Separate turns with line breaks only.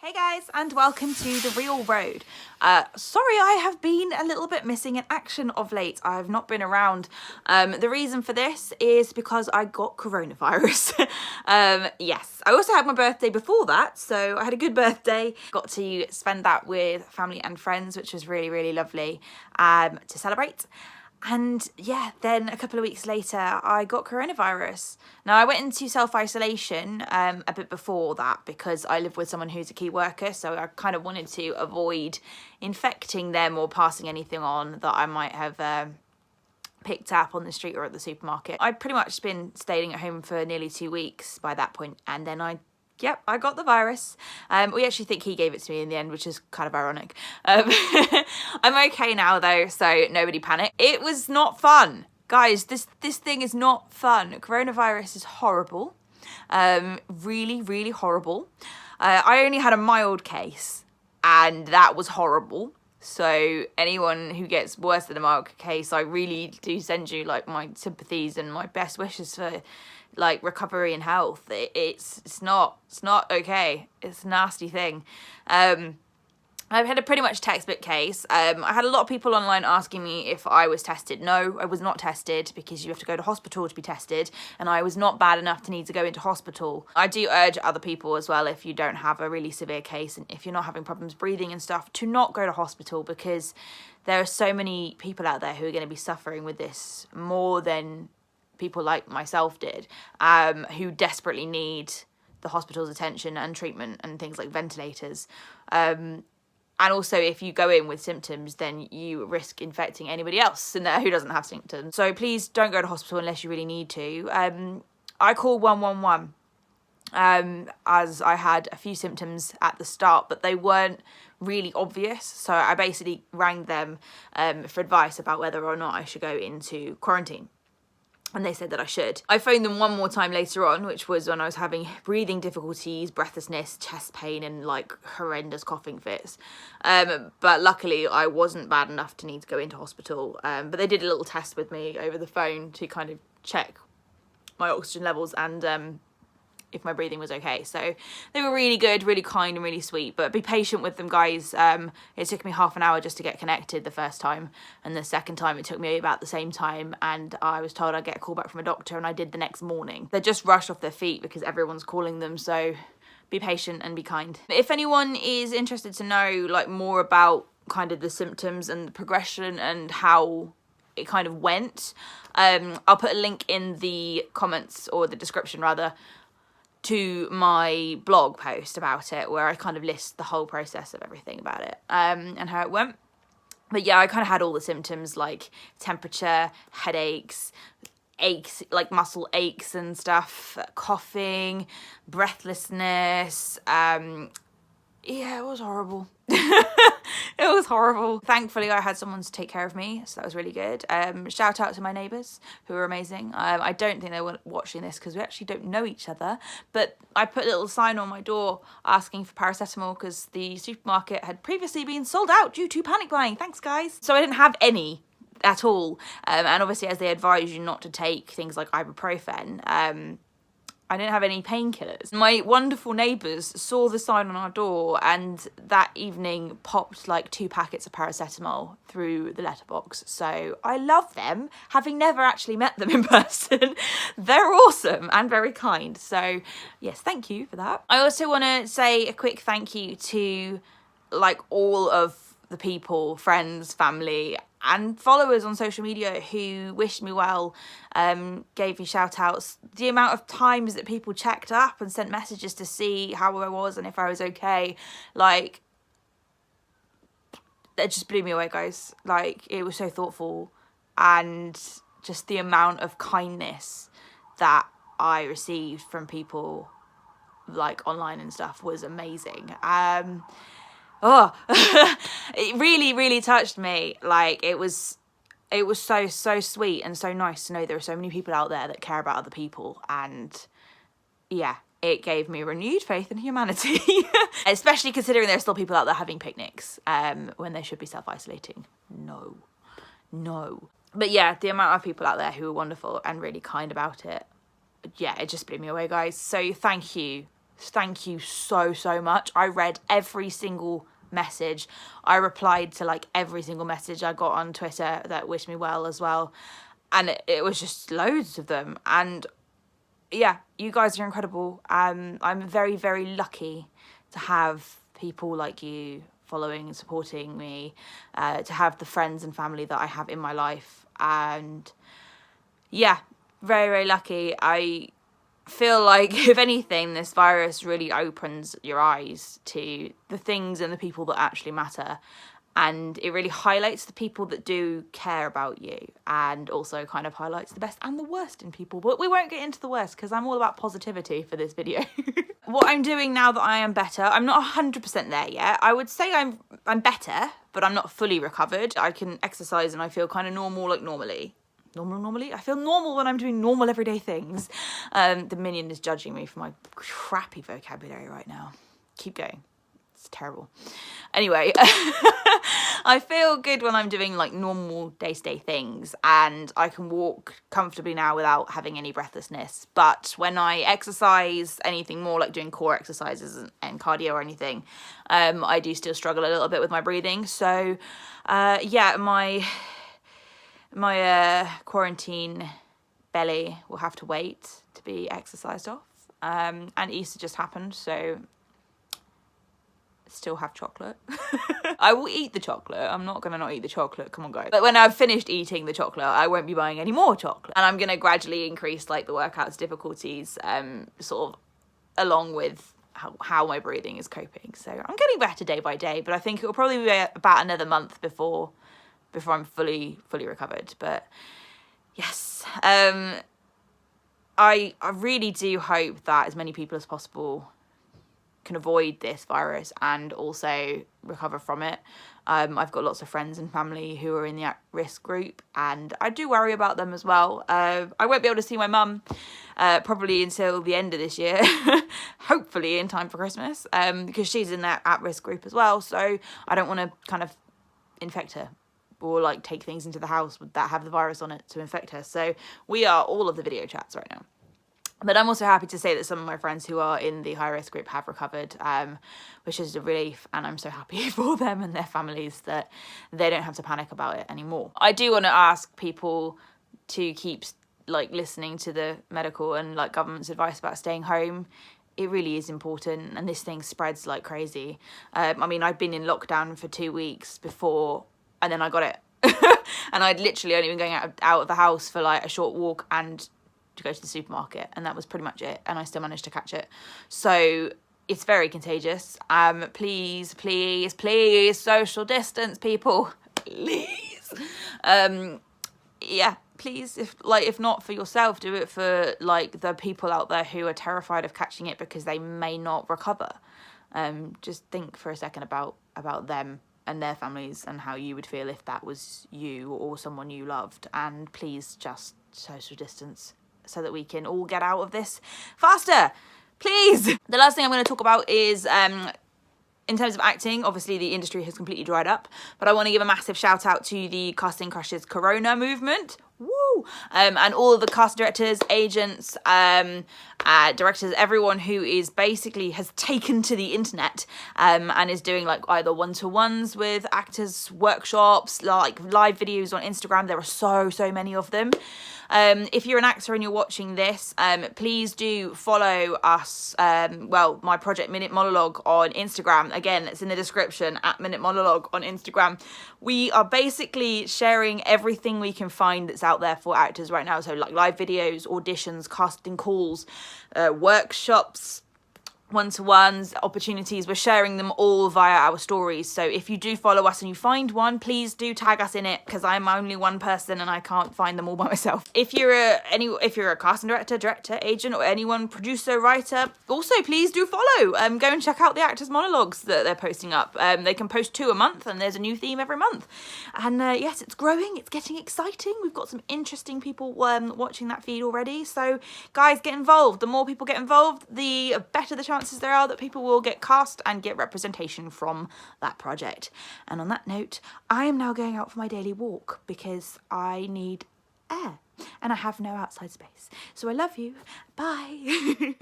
Hey guys, and welcome to The Real Road. Sorry I have been a little bit missing in action of late. I have not been around. The reason for this is because I got coronavirus. Yes, I also had my birthday before that, so I had a good birthday. Got to spend that with family and friends, which was really, really lovely to celebrate. And yeah, then a couple of weeks later, I got coronavirus. Now, I went into self-isolation a bit before that because I live with someone who's a key worker. So I kind of wanted to avoid infecting them or passing anything on that I might have picked up on the street or at the supermarket. I'd pretty much been staying at home for nearly 2 weeks by that point, and then I got the virus. We actually think he gave it to me in the end, which is kind of ironic. I'm okay now though, so nobody panic. It was not fun. Guys, this thing is not fun. Coronavirus is horrible. Really, really horrible. I only had a mild case, and that was horrible. So anyone who gets worse than a mild case, I really do send you like my sympathies and my best wishes for like recovery and health. It's not okay. It's a nasty thing. I've had a pretty much textbook case. I had a lot of people online asking me if I was tested. No, I was not tested because you have to go to hospital to be tested, and I was not bad enough to need to go into hospital. I do urge other people as well, if you don't have a really severe case and if you're not having problems breathing and stuff, to not go to hospital, because there are so many people out there who are going to be suffering with this more than people like myself did, who desperately need the hospital's attention and treatment and things like ventilators. And also, if you go in with symptoms, then you risk infecting anybody else in there who doesn't have symptoms. So please don't go to hospital unless you really need to. I call 111 as I had a few symptoms at the start, but they weren't really obvious. So I basically rang them for advice about whether or not I should go into quarantine. And they said that I should. I phoned them one more time later on, which was when I was having breathing difficulties, breathlessness, chest pain, and like horrendous coughing fits. But luckily I wasn't bad enough to need to go into hospital. But they did a little test with me over the phone to kind of check my oxygen levels and if my breathing was okay. So they were really good, really kind and really sweet, but be patient with them, guys. It took me half an hour just to get connected the first time, and the second time it took me about the same time, and I was told I'd get a call back from a doctor, and I did the next morning. They just rushed off their feet because everyone's calling them, so be patient and be kind. If anyone is interested to know like more about kind of the symptoms and the progression and how it kind of went, I'll put a link in the comments, or the description rather, to my blog post about it, where I kind of list the whole process of everything about it and how it went. But yeah, I kind of had all the symptoms like temperature, headaches, aches, like muscle aches and stuff, coughing, breathlessness. Yeah, it was horrible. It was horrible. Thankfully, I had someone to take care of me, so that was really good. Shout out to my neighbours, who are amazing. I don't think they were watching this because we actually don't know each other, but I put a little sign on my door asking for paracetamol because the supermarket had previously been sold out due to panic buying. Thanks, guys. So I didn't have any at all. And obviously, as they advise you not to take things like ibuprofen, I didn't have any painkillers. My wonderful neighbours saw the sign on our door, and that evening popped like 2 packets of paracetamol through the letterbox. So I love them, having never actually met them in person. They're awesome and very kind. So yes, thank you for that. I also want to say a quick thank you to like all of the people, friends, family and followers on social media who wished me well, gave me shout outs. The amount of times that people checked up and sent messages to see how I was and if I was okay, like, it just blew me away, guys. Like, it was so thoughtful, and just the amount of kindness that I received from people like online and stuff was amazing. It really, really touched me. Like, it was so sweet and so nice to know there are so many people out there that care about other people, and yeah, it gave me renewed faith in humanity. Especially considering there are still people out there having picnics when they should be self-isolating. No. But yeah, the amount of people out there who are wonderful and really kind about it, yeah, it just blew me away, guys. So thank you thank you so, so much. I read every single message. I replied to like every single message I got on Twitter that wished me well as well. And it was just loads of them. And yeah, you guys are incredible. I'm very, very lucky to have people like you following and supporting me, to have the friends and family that I have in my life. And yeah, very, very lucky. I feel like, if anything, this virus really opens your eyes to the things and the people that actually matter. And it really highlights the people that do care about you, and also kind of highlights the best and the worst in people. But we won't get into the worst because I'm all about positivity for this video. What I'm doing now that I am better, I'm not 100% there yet. I would say I'm better, but I'm not fully recovered. I can exercise and I feel kind of normal, like normally. Normally? I feel normal when I'm doing normal everyday things. The minion is judging me for my crappy vocabulary right now. Keep going. It's terrible. Anyway, I feel good when I'm doing like normal day-to-day things, and I can walk comfortably now without having any breathlessness. But when I exercise anything more, like doing core exercises and cardio or anything, I do still struggle a little bit with my breathing. So yeah, my quarantine belly will have to wait to be exercised off. And Easter just happened, so still have chocolate. I will eat the chocolate. I'm not gonna not eat the chocolate, come on guys. But when I've finished eating the chocolate, I won't be buying any more chocolate. And I'm gonna gradually increase like the workout's difficulties, sort of along with how my breathing is coping. So I'm getting better day by day, but I think it will probably be about another month before I'm fully recovered. But yes, I really do hope that as many people as possible can avoid this virus and also recover from it. I've got lots of friends and family who are in the at-risk group, and I do worry about them as well. I won't be able to see my mum probably until the end of this year, hopefully in time for Christmas, because she's in that at-risk group as well. So I don't want to kind of infect her or like take things into the house that have the virus on it to infect her. So we are all of the video chats right now. But I'm also happy to say that some of my friends who are in the high-risk group have recovered, which is a relief, and I'm so happy for them and their families that they don't have to panic about it anymore. I do want to ask people to keep like listening to the medical and like government's advice about staying home. It really is important, and this thing spreads like crazy. I mean, I'd been in lockdown for 2 weeks before, and then I got it. And I'd literally only been going out of the house for like a short walk and to go to the supermarket, and that was pretty much it, and I still managed to catch it. So it's very contagious. Please social distance, people, please. Yeah, please, if not for yourself, do it for like the people out there who are terrified of catching it because they may not recover. Just think for a second about them and their families and how you would feel if that was you or someone you loved. And please just social distance so that we can all get out of this faster, please. The last thing I'm going to talk about is in terms of acting, obviously the industry has completely dried up, but I want to give a massive shout out to the Casting Crushes Corona movement. Woo! And all of the cast directors, agents, directors, everyone who is basically has taken to the internet and is doing like either one-to-ones with actors, workshops, like live videos on Instagram. There are so many of them. If you're an actor and you're watching this, please do follow us, my project Minute Monologue on Instagram. Again, it's in the description, at Minute Monologue on Instagram. We are basically sharing everything we can find that's out there for actors right now. So like live videos, auditions, casting calls, workshops, one-to-ones, opportunities. We're sharing them all via our stories. So if you do follow us and you find one, please do tag us in it, because I'm only one person and I can't find them all by myself. If you're a casting director, agent, or anyone, producer, writer, also please do follow. Go and check out the actors' monologues that they're posting up. They can post 2 a month, and there's a new theme every month. And yes, it's growing, it's getting exciting. We've got some interesting people watching that feed already. So guys, get involved. The more people get involved, the better the chances there are that people will get cast and get representation from that project. And on that note, I am now going out for my daily walk because I need air and I have no outside space. So I love you. Bye.